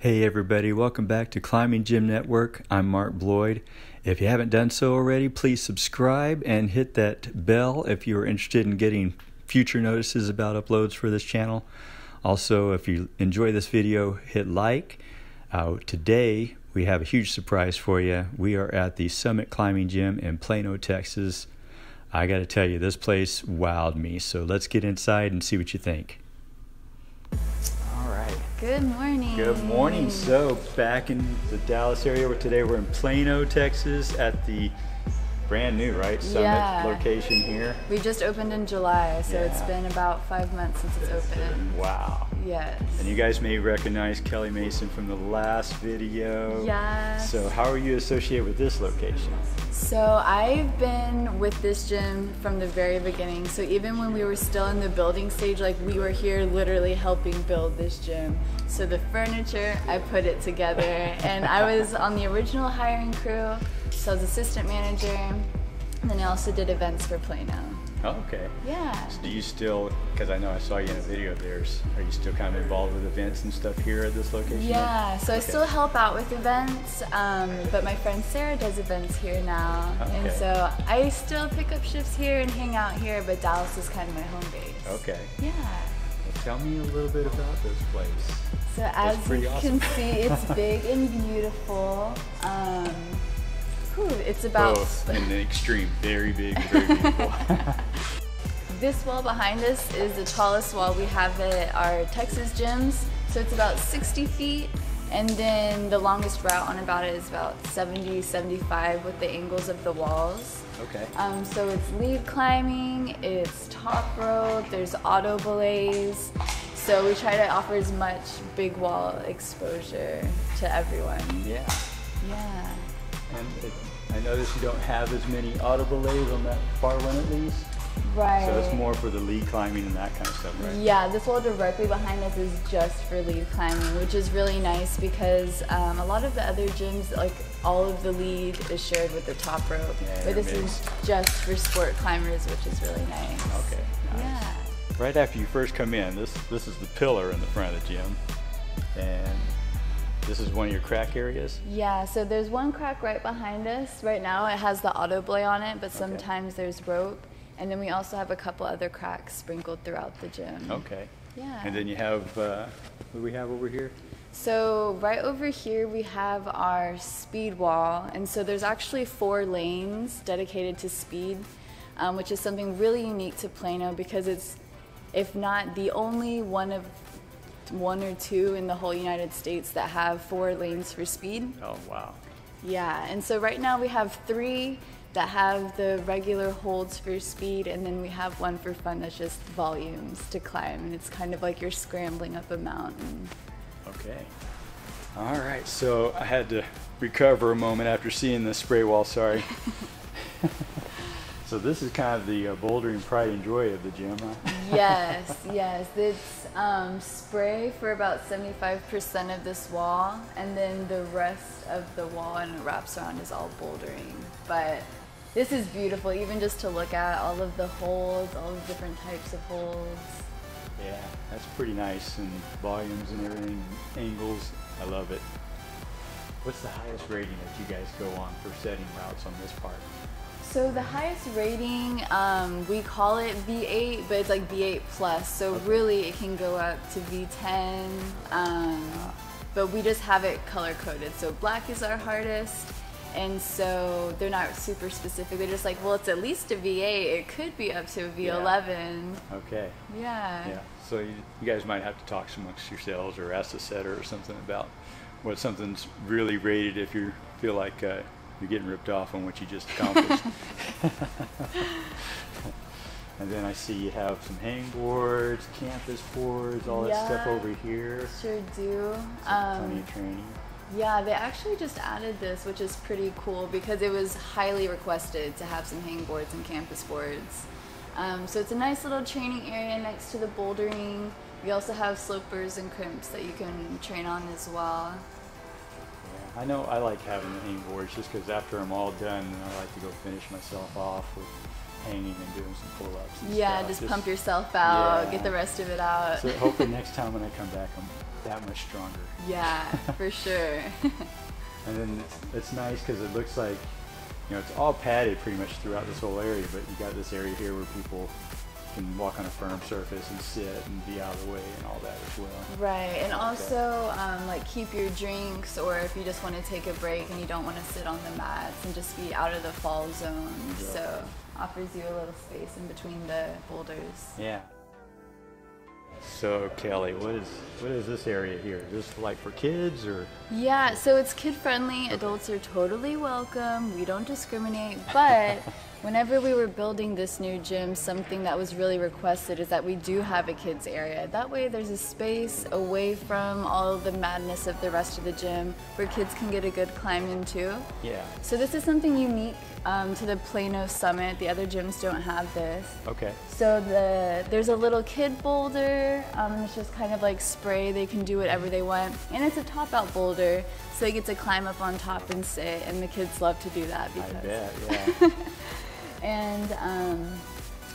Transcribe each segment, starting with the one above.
Hey everybody, welcome back to Climbing Gym Network. I'm Mark Bloyd. If you haven't done so already, please subscribe and hit that bell if you are interested in getting future notices about uploads for this channel. Also, if you enjoy this video, hit like. Today, we have a huge surprise for you. We are at the Summit Climbing Gym in Plano, Texas. I got to tell you, this place wowed me. So let's get inside and see what you think. Good morning. Good morning. So back in the Dallas area, where today we're in Plano, Texas at the brand new, right, Summit location here. We just opened in July, so it's been about 5 months since it's opened. Wow. Yes. And you guys may recognize Kelly Mason from the last video. Yes. So how are you associated with this location? So I've been with this gym from the very beginning. So even when we were still in the building stage, like we were here literally helping build this gym. So the furniture, I put it together, and I was on the original hiring crew. So I was assistant manager, and then I also did events for Plano. Oh, okay. Yeah. So do you still, because I know I saw you in a video of theirs, are you still kind of involved with events and stuff here at this location? Yeah, so I still help out with events, but my friend Sarah does events here now. Okay. And so I still pick up shifts here and hang out here, but Dallas is kind of my home base. Okay. Yeah. Well, tell me a little bit about this place. So as you can see, it's big and beautiful. It's about... Both in the extreme, very big, very beautiful. This wall behind us is the tallest wall we have at our Texas gyms. So it's about 60 feet, and then the longest route on about it is about 70, 75 with the angles of the walls. Okay. So it's lead climbing, it's top rope, there's auto belays. So we try to offer as much big wall exposure to everyone. Yeah. Yeah. And I noticed you don't have as many auto belays on that far one at least. Right. So it's more for the lead climbing and that kind of stuff, right? Yeah, this wall directly behind us is just for lead climbing, which is really nice because a lot of the other gyms, like all of the lead is shared with the top rope. Yeah, but this is just for sport climbers, which is really nice. Okay, nice. Yeah. Right after you first come in, this is the pillar in the front of the gym. And this is one of your crack areas? Yeah, so there's one crack right behind us. Right now it has the auto belay on it, but sometimes there's rope. And then we also have a couple other cracks sprinkled throughout the gym. Okay. Yeah. And then you have, what do we have over here? So right over here we have our speed wall. And so there's actually 4 lanes dedicated to speed, which is something really unique to Plano because it's, if not the only one or two in the whole United States that have 4 lanes for speed. Oh, wow. Yeah, and so right now we have 3 that have the regular holds for speed, and then we have one for fun that's just volumes to climb, and it's kind of like you're scrambling up a mountain. Okay. All right, so I had to recover a moment after seeing the spray wall, sorry. So this is kind of the bouldering pride and joy of the gym, huh? Yes, yes. It's spray for about 75% of this wall, and then the rest of the wall and it wraps around is all bouldering. But this is beautiful, even just to look at all of the holds, all the different types of holds. Yeah, that's pretty nice, and volumes and everything, angles, I love it. What's the highest rating that you guys go on for setting routes on this part? So the highest rating, we call it V8, but it's like V8 plus. So really it can go up to V10, but we just have it color coded. So black is our hardest, and so they're not super specific. They're just like, well, it's at least a V8. It could be up to a V11. Yeah. Okay. Yeah. Yeah. So you guys might have to talk amongst yourselves or ask the setter or something about what something's really rated if you feel like you're getting ripped off on what you just accomplished. And then I see you have some hang boards, campus boards, all that stuff over here. Sure do. Plenty of training. Yeah, they actually just added this, which is pretty cool because it was highly requested to have some hang boards and campus boards. So it's a nice little training area next to the bouldering. We also have slopers and crimps that you can train on as well. Yeah, I know I like having the hang boards just because after I'm all done, I like to go finish myself off with hanging and doing some pull-ups and Yeah, stuff. just pump yourself out, yeah. get the rest of it out. So hopefully next time when I come back, I'm that much stronger. Yeah, for sure. And then it's nice because it looks like, you know, it's all padded pretty much throughout this whole area, but you got this area here where people can walk on a firm surface and sit and be out of the way and all that as well. Right, and also like keep your drinks, or if you just want to take a break and you don't want to sit on the mats and just be out of the fall zone. Yeah. So offers you a little space in between the boulders. Yeah. So Kelly, what is this area here? Is this like for kids or? Yeah, so it's kid friendly. Adults are totally welcome. We don't discriminate, but whenever we were building this new gym, something that was really requested is that we do have a kids area. That way there's a space away from all of the madness of the rest of the gym where kids can get a good climb in too. Yeah. So this is something unique to the Plano summit. The other gyms don't have this. Okay. So there's a little kid boulder. It's just kind of like spray. They can do whatever they want. And it's a top out boulder. So you get to climb up on top and sit. And the kids love to do that. Because I bet, yeah. And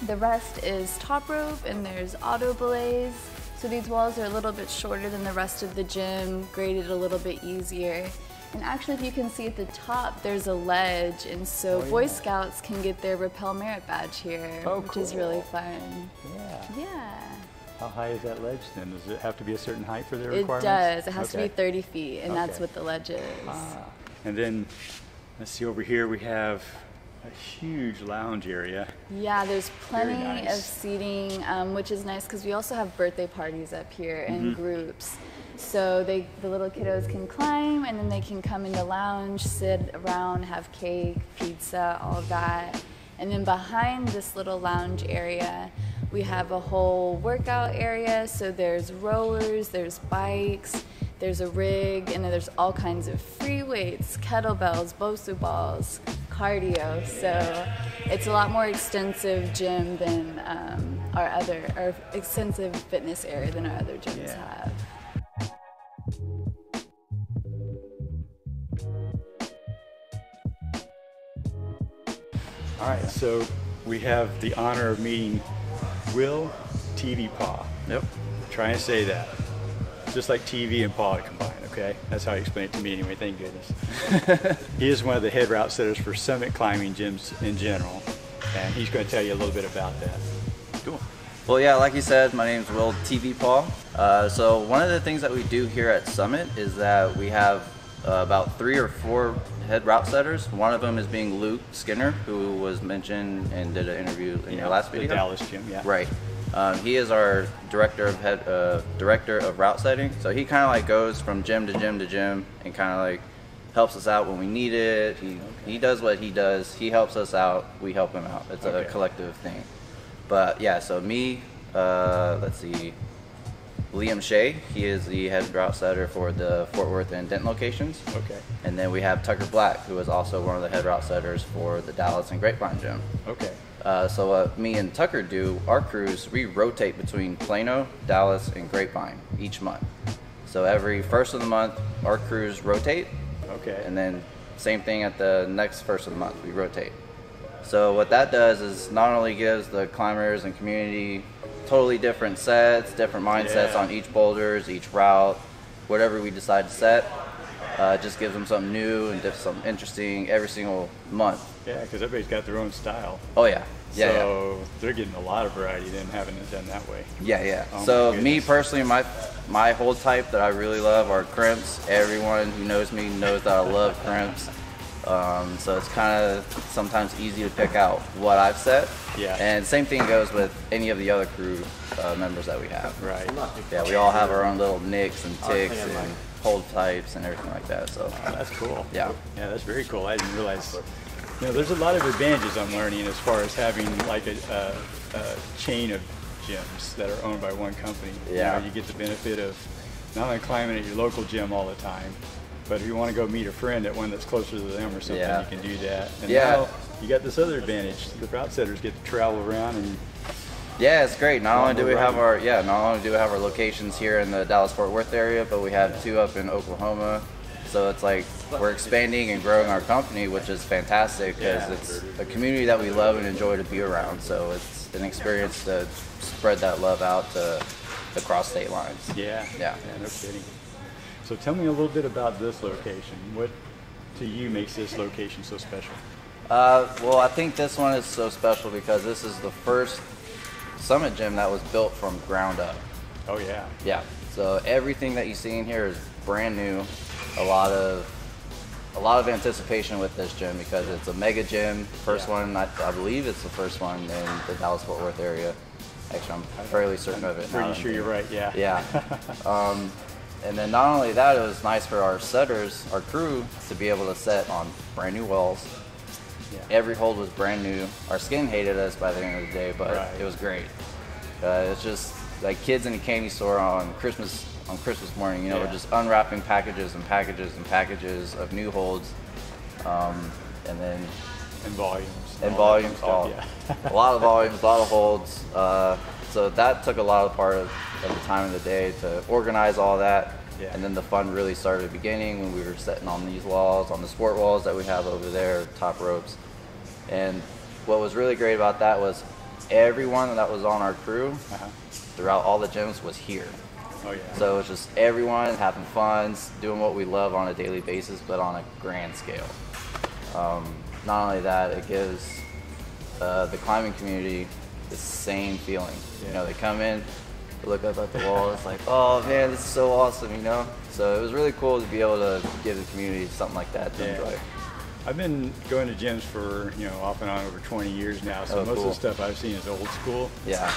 the rest is top rope, and there's auto belays. So these walls are a little bit shorter than the rest of the gym, graded a little bit easier. And actually, if you can see at the top, there's a ledge, and so Boy Scouts can get their Rappel Merit Badge here, which is really fun. Yeah. Yeah. How high is that ledge then? Does it have to be a certain height for their It requirements? does. It has to be Okay. 30 feet, and that's Okay. what the ledge is. And then, let's see, over here we have a huge lounge area. Yeah, there's plenty nice. of seating, which is nice because we also have birthday parties up here in groups. So the little kiddos can climb, and then they can come in the lounge, sit around, have cake, pizza, all of that. And then behind this little lounge area, we have a whole workout area. So there's rowers, there's bikes, there's a rig, and then there's all kinds of free weights, kettlebells, Bosu balls, cardio. So it's a lot more extensive gym than our extensive fitness area than our other gyms have. All right, so we have the honor of meeting Will TV Paw. Yep. Try and say that. Just like TV and paw combined, okay? That's how he explained it to me anyway, thank goodness. He is one of the head route setters for summit climbing gyms in general, and he's going to tell you a little bit about that. Cool. Well, yeah, like you said, my name's Will TV Paul. So one of the things that we do here at Summit is that we have about 3 or 4 head route setters. One of them is being Luke Skinner, who was mentioned and did an interview in your last video. The Dallas gym, yeah. Right. He is our director of route setting. So he kind of like goes from gym to gym to gym and kind of like helps us out when we need it. He does what he does. He helps us out. We help him out. It's a collective thing. But yeah, so me, let's see, Liam Shea, he is the head route setter for the Fort Worth and Denton locations. Okay. And then we have Tucker Black, who is also one of the head route setters for the Dallas and Grapevine gym. Okay. So what me and Tucker do, our crews, we rotate between Plano, Dallas, and Grapevine each month. So every first of the month, our crews rotate. Okay. And then same thing at the next first of the month, we rotate. So what that does is not only gives the climbers and community totally different sets, different mindsets on each boulders, each route, whatever we decide to set. Just gives them something new and something interesting every single month. Yeah, because everybody's got their own style. Oh yeah. Yeah, so they're getting a lot of variety then having it done that way. Yeah, yeah. Oh, so me personally, my whole type that I really love are crimps. Everyone who knows me knows that I love crimps. So it's kind of sometimes easy to pick out what I've set. Yeah. And same thing goes with any of the other crew members that we have. Right. Yeah, we all have our own little nicks and ticks and hold types and everything like that. So That's cool. yeah. Yeah, that's very cool. I didn't realize. You know, there's a lot of advantages I'm learning as far as having like a chain of gyms that are owned by one company. Yeah. You know, you get the benefit of not only climbing at your local gym all the time, but if you want to go meet a friend at one that's closer to them or something, you can do that. And now you got this other advantage. The route setters get to travel around and yeah, it's great. Not only do we have our locations here in the Dallas-Fort Worth area, but we have 2 up in Oklahoma, So it's like we're expanding and growing our company, which is fantastic because it's a community that we love and enjoy to be around. So it's an experience to spread that love out to across state lines. Yeah, Yeah. no kidding. So tell me a little bit about this location. What to you makes this location so special? Well, I think this one is so special because this is the first Summit Gym that was built from ground up. Oh yeah. Yeah. So everything that you see in here is brand new. A lot of anticipation with this gym because it's a mega gym. First one, I believe it's the first one in the Dallas-Fort Worth area. Actually, I'm fairly certain of it. Pretty sure you're right. Yeah. Yeah. And then not only that, it was nice for our setters, our crew, to be able to set on brand new walls. Yeah. Every hold was brand new. Our skin hated us by the end of the day, but Right. it was great. It's just like kids in a candy store on Christmas morning. You know, Yeah. we're just unwrapping packages and packages and packages of new holds, and then And volumes. and all that volumes, kind of stuff, yeah. a lot of volumes, a lot of holds. So that took a lot of part of the time of the day to organize all that. Yeah. And then the fun really started at the beginning when we were setting on these walls, on the sport walls that we have over there, top ropes. And what was really great about that was everyone that was on our crew throughout all the gyms was here. Oh yeah. So it was just everyone having fun, doing what we love on a daily basis, but on a grand scale. Not only that, it gives the climbing community the same feeling. Yeah. You know, they come in, they look up at the wall, it's like, oh man, this is so awesome, you know? So it was really cool to be able to give the community something like that to enjoy. I've been going to gyms for, off and on over 20 years now, so Oh, most of cool. the stuff I've seen is old school. Yeah.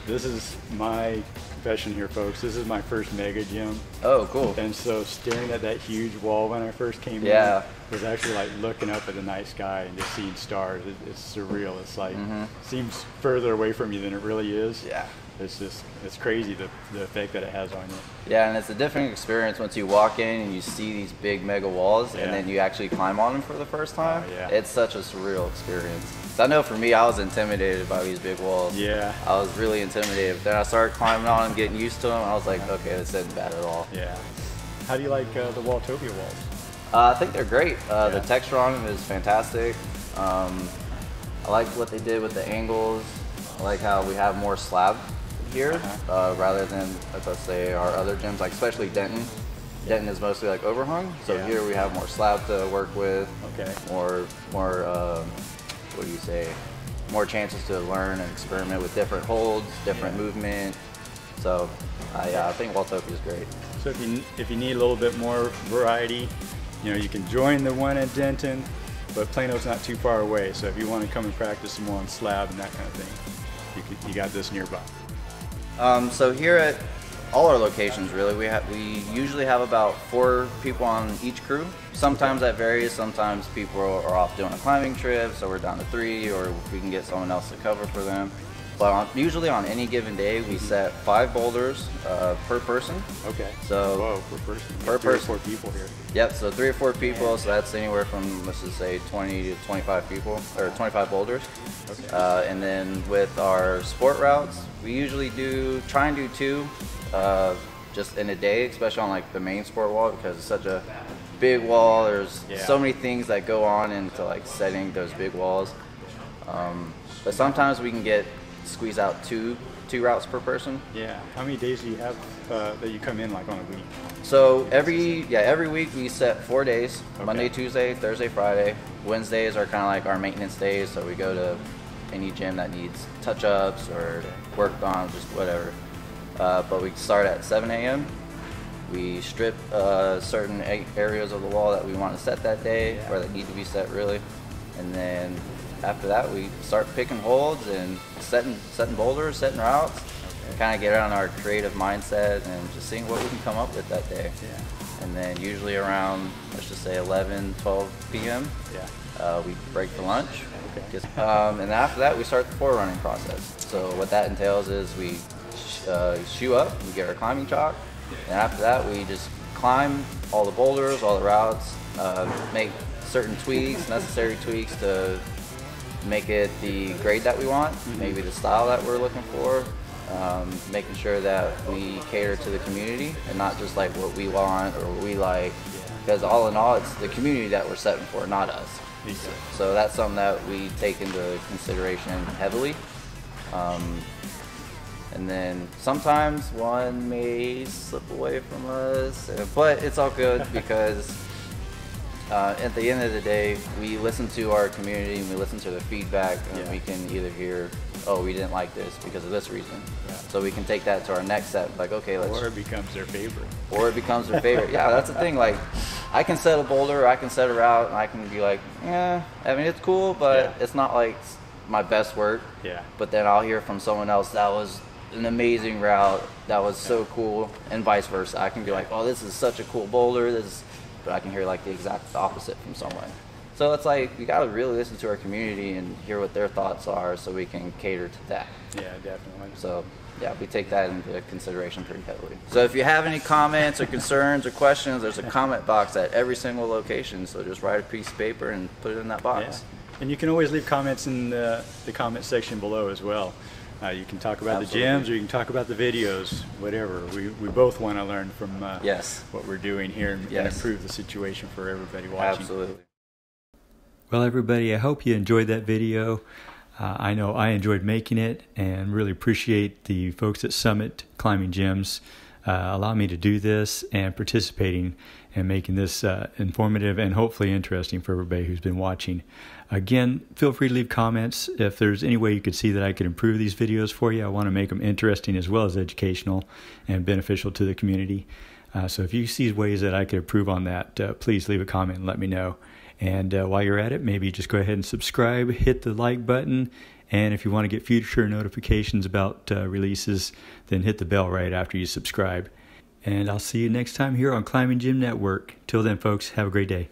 This is my confession here, folks. This is my first mega gym. Oh, cool. And so staring at that huge wall when I first came Yeah. in was actually like looking up at the night sky and just seeing stars. It's surreal. It's like, seems further away from you than it really is. Yeah. It's crazy the effect that it has on you. Yeah, and it's a different experience once you walk in and you see these big mega walls Yeah. and then you actually climb on them for the first time. Oh, yeah. It's such a surreal experience. So I know for me, I was intimidated by these big walls. Yeah. I was really intimidated. Then I started climbing on them, getting used to them. I was like, okay, this isn't bad at all. Yeah. How do you like the Walltopia walls? I think they're great. Yeah. The texture on them is fantastic. I like what they did with the angles. I like how we have more slab here rather than, let's say, our other gyms, like especially Denton. Denton is mostly like overhung, so Yeah. here we have more slab to work with. Okay. More what do you say? More chances to learn and experiment with different holds, different movement. So, yeah, I think Walltopia is great. So if you need a little bit more variety, you can join the one at Denton, but Plano's not too far away. So if you want to come and practice some more on slab and that kind of thing, you got this nearby. So here at all our locations, really, we usually have about 4 people on each crew. Sometimes that varies. Sometimes people are off doing a climbing trip, so we're down to 3, or we can get someone else to cover for them. But usually on any given day, we set 5 boulders per person. Okay. So whoa, per person. per 3 or person. 4 people here. Yep, so 3 or 4 people, so that's anywhere from, let's just say, 20 to 25 people, or 25 boulders. Okay. And then with our sport routes, we usually try and do 2 just in a day, especially on like the main sport wall, because it's such a big wall. There's so many things that go on into like setting those big walls. But sometimes we can squeeze out two routes per person. Yeah. How many days do you have that you come in like on a week? So every week we set 4 days: Okay. Monday, Tuesday, Thursday, Friday. Wednesdays are kind of like our maintenance days, so we go to any gym that needs touch-ups or worked on, just whatever. But we start at 7 a.m. We strip certain areas of the wall that we want to set that day, or that need to be set really, and then after that we start picking holds and setting boulders, setting routes. Kind of get on our creative mindset and just seeing what we can come up with that day. Yeah. And then usually around, let's just say 11, 12 p.m. We break for lunch. Okay. And then after that, we start the floor running process. So what that entails is we shoe up, we get our climbing chalk, and after that we just climb all the boulders, all the routes, make certain tweaks, necessary tweaks to make it the grade that we want, maybe the style that we're looking for. Making sure that we cater to the community and not just like what we want or what we like, because all in all, it's the community that we're setting for, not us. Exactly. So that's something that we take into consideration heavily. And then sometimes one may slip away from us, but it's all good because at the end of the day, we listen to our community and we listen to the feedback, and we can either hear, oh, we didn't like this because of this reason. Yeah. So we can take that to our next step, like, okay, let's... Or it becomes their favorite. Or it becomes their favorite. Yeah, that's the thing. Like, I can set a boulder, or I can set a route, and I can be like, yeah, I mean, it's cool, but it's not like my best work. Yeah. But then I'll hear from someone else, that was an amazing route, that was so cool, and vice versa. I can be like, oh, this is such a cool boulder, but I can hear like the exact opposite from someone. So it's like, we gotta really listen to our community and hear what their thoughts are so we can cater to that. Yeah, definitely. So yeah, we take that into consideration pretty heavily. So if you have any comments or concerns or questions, there's a comment box at every single location. So just write a piece of paper and put it in that box. Yeah. And you can always leave comments in the comment section below as well. You can talk about the gyms, or you can talk about the videos, whatever. We both want to learn from what we're doing here and improve the situation for everybody watching. Absolutely. Well, everybody, I hope you enjoyed that video. I know I enjoyed making it, and really appreciate the folks at Summit Climbing Gyms allowing me to do this and participating and making this informative and hopefully interesting for everybody who's been watching. Again, feel free to leave comments if there's any way you could see that I could improve these videos for you. I want to make them interesting as well as educational and beneficial to the community. So if you see ways that I could improve on that, please leave a comment and let me know. And while you're at it, maybe just go ahead and subscribe, hit the like button, and if you want to get future notifications about releases, then hit the bell right after you subscribe. And I'll see you next time here on Climbing Gym Network. Till then, folks, have a great day.